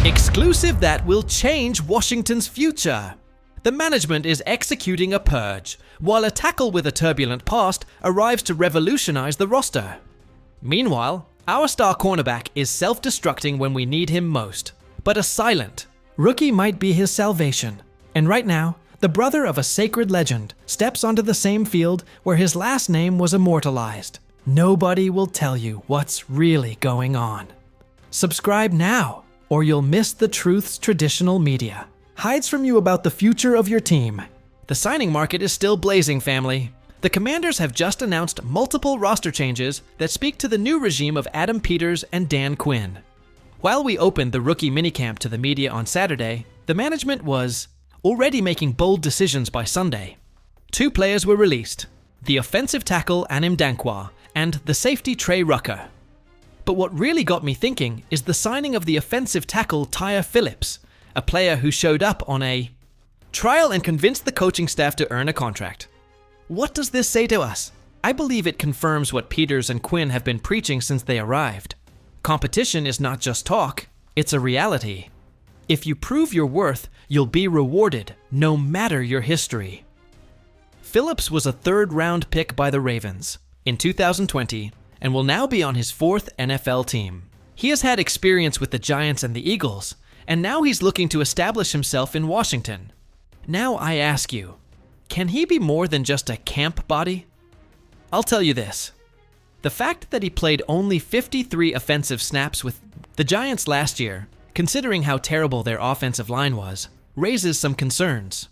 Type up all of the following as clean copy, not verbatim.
Exclusive that will change Washington's future. The management is executing a purge, while a tackle with a turbulent past arrives to revolutionize the roster. Meanwhile, our star cornerback is self-destructing when we need him most, but a silent rookie might be his salvation. And right now, the brother of a sacred legend steps onto the same field where his last name was immortalized. Nobody will tell you what's really going on. Subscribe now, or you'll miss the truth's traditional media hides from you about the future of your team. The signing market is still blazing, family. The Commanders have just announced multiple roster changes that speak to the new regime of Adam Peters and Dan Quinn. While we opened the rookie minicamp to the media on Saturday, the management was already making bold decisions by Sunday. 2 players were released, the offensive tackle Anim Dankwa and the safety Trey Rucker. But what really got me thinking is the signing of the offensive tackle Tyre Phillips, a player who showed up on a trial and convinced the coaching staff to earn a contract. What does this say to us? I believe it confirms what Peters and Quinn have been preaching since they arrived. Competition is not just talk, it's a reality. If you prove your worth, you'll be rewarded, no matter your history. Phillips was a 3rd-round pick by the Ravens in 2020 and will now be on his 4th NFL team. He has had experience with the Giants and the Eagles, and now he's looking to establish himself in Washington. Now I ask you, can he be more than just a camp body? I'll tell you this. The fact that he played only 53 offensive snaps with the Giants last year, considering how terrible their offensive line was, raises some concerns.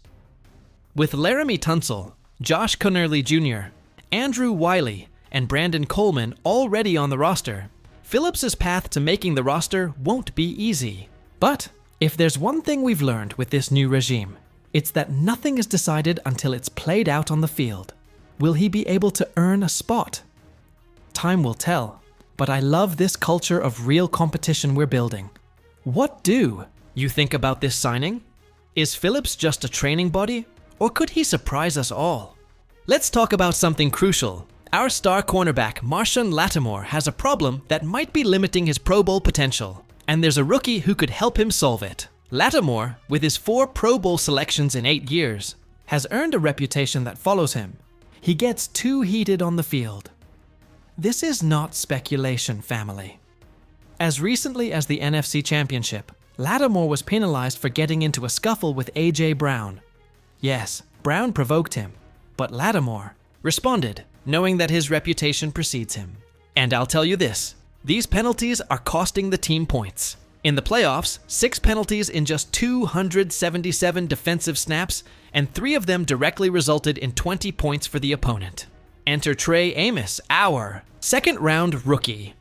With Laramie Tunsil, Josh Conerly Jr., Andrew Wiley, and Brandon Coleman already on the roster, Phillips' path to making the roster won't be easy. But if there's one thing we've learned with this new regime, it's that nothing is decided until it's played out on the field. Will he be able to earn a spot? Time will tell, but I love this culture of real competition we're building. What do you think about this signing? Is Phillips just a training body, or could he surprise us all? Let's talk about something crucial. Our star cornerback, Marshawn Lattimore, has a problem that might be limiting his Pro Bowl potential, and there's a rookie who could help him solve it. Lattimore, with his 4 Pro Bowl selections in 8 years, has earned a reputation that follows him. He gets too heated on the field. This is not speculation, family. As recently as the NFC Championship, Lattimore was penalized for getting into a scuffle with A.J. Brown. Yes, Brown provoked him, but Lattimore responded, knowing that his reputation precedes him. And I'll tell you this, these penalties are costing the team points. In the playoffs, 6 penalties in just 277 defensive snaps, and 3 of them directly resulted in 20 points for the opponent. Enter Trey Amos, our 2nd-round rookie.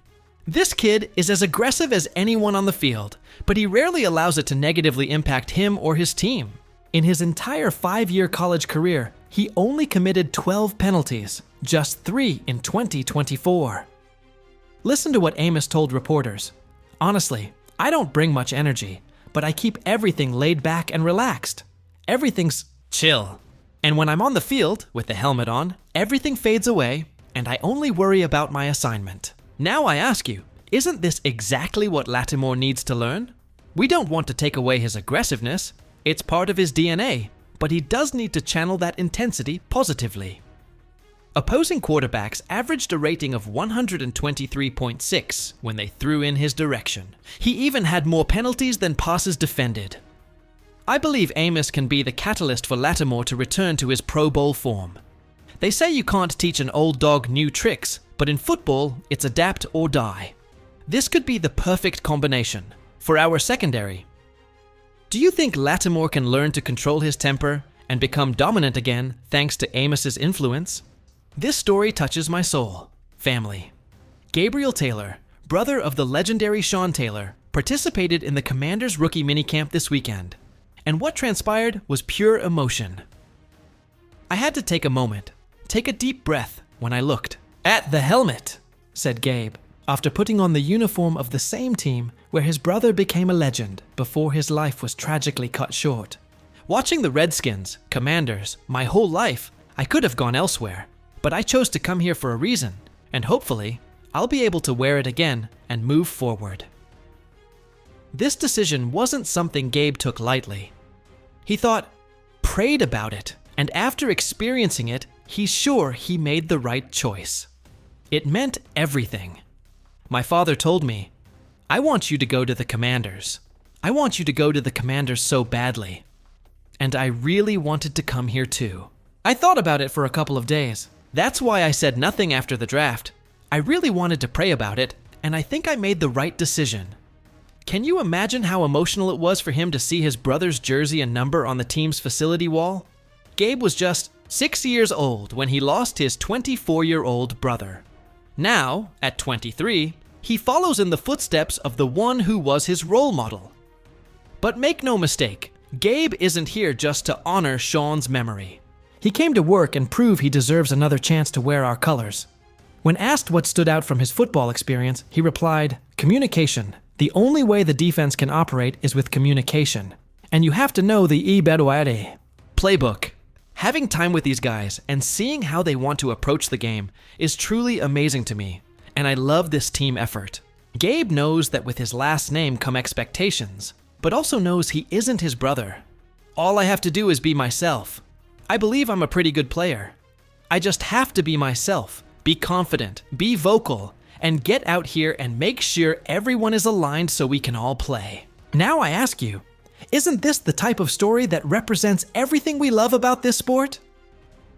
This kid is as aggressive as anyone on the field, but he rarely allows it to negatively impact him or his team. In his entire 5-year college career, he only committed 12 penalties, just 3 in 2024. Listen to what Amos told reporters. Honestly, I don't bring much energy, but I keep everything laid back and relaxed. Everything's chill. And when I'm on the field, with the helmet on, everything fades away, and I only worry about my assignment. Now I ask you, isn't this exactly what Lattimore needs to learn? We don't want to take away his aggressiveness. It's part of his DNA, but he does need to channel that intensity positively. Opposing quarterbacks averaged a rating of 123.6 when they threw in his direction. He even had more penalties than passes defended. I believe Amos can be the catalyst for Lattimore to return to his Pro Bowl form. They say you can't teach an old dog new tricks, but in football, it's adapt or die. This could be the perfect combination for our secondary. Do you think Lattimore can learn to control his temper and become dominant again thanks to Amos's influence? This story touches my soul. Family. Gabriel Taylor, brother of the legendary Sean Taylor, participated in the Commanders rookie minicamp this weekend, and what transpired was pure emotion. I had to take a moment, take a deep breath when I looked. "At the helmet," said Gabe, after putting on the uniform of the same team where his brother became a legend before his life was tragically cut short. Watching the Redskins, Commanders, my whole life, I could have gone elsewhere, but I chose to come here for a reason, and hopefully, I'll be able to wear it again and move forward. This decision wasn't something Gabe took lightly. He thought, prayed about it, and after experiencing it, he's sure he made the right choice. It meant everything. My father told me, "I want you to go to the Commanders. I want you to go to the Commanders so badly." And I really wanted to come here too. I thought about it for a couple of days. That's why I said nothing after the draft. I really wanted to pray about it, and I think I made the right decision. Can you imagine how emotional it was for him to see his brother's jersey and number on the team's facility wall? Gabe was just 6 years old when he lost his 24-year-old brother. Now, at 23, he follows in the footsteps of the one who was his role model. But make no mistake, Gabe isn't here just to honor Sean's memory. He came to work and prove he deserves another chance to wear our colors. When asked what stood out from his football experience, he replied, "Communication. The only way the defense can operate is with communication. And you have to know the Iberuare playbook." Having time with these guys and seeing how they want to approach the game is truly amazing to me, and I love this team effort. Gabe knows that with his last name come expectations, but also knows he isn't his brother. All I have to do is be myself. I believe I'm a pretty good player. I just have to be myself, be confident, be vocal, and get out here and make sure everyone is aligned so we can all play. Now I ask you, isn't this the type of story that represents everything we love about this sport?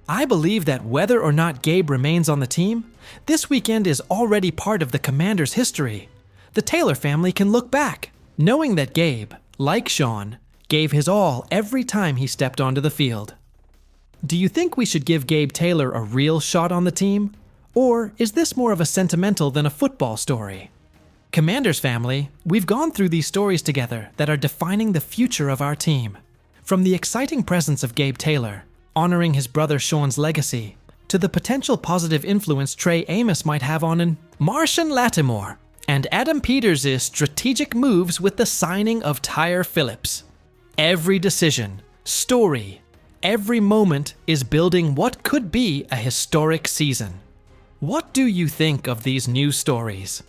I believe that whether or not Gabe remains on the team, this weekend is already part of the Commanders' history. The Taylor family can look back, knowing that Gabe, like Sean, gave his all every time he stepped onto the field. Do you think we should give Gabe Taylor a real shot on the team? Or is this more of a sentimental than a football story? Commanders family, we've gone through these stories together that are defining the future of our team. From the exciting presence of Gabe Taylor, honoring his brother Sean's legacy, to the potential positive influence Trey Amos might have on an Martian Lattimore, and Adam Peters' strategic moves with the signing of Tyre Phillips. Every decision, story, every moment is building what could be a historic season. What do you think of these new stories?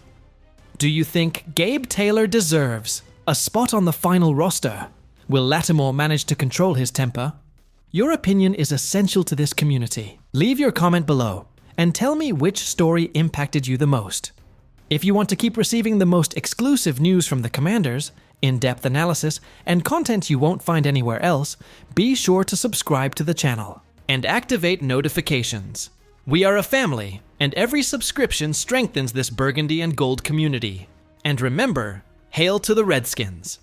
Do you think Gabe Taylor deserves a spot on the final roster? Will Lattimore manage to control his temper? Your opinion is essential to this community. Leave your comment below and tell me which story impacted you the most. If you want to keep receiving the most exclusive news from the Commanders, in-depth analysis, and content you won't find anywhere else, be sure to subscribe to the channel and activate notifications. We are a family, and every subscription strengthens this burgundy and gold community. And remember, hail to the Redskins!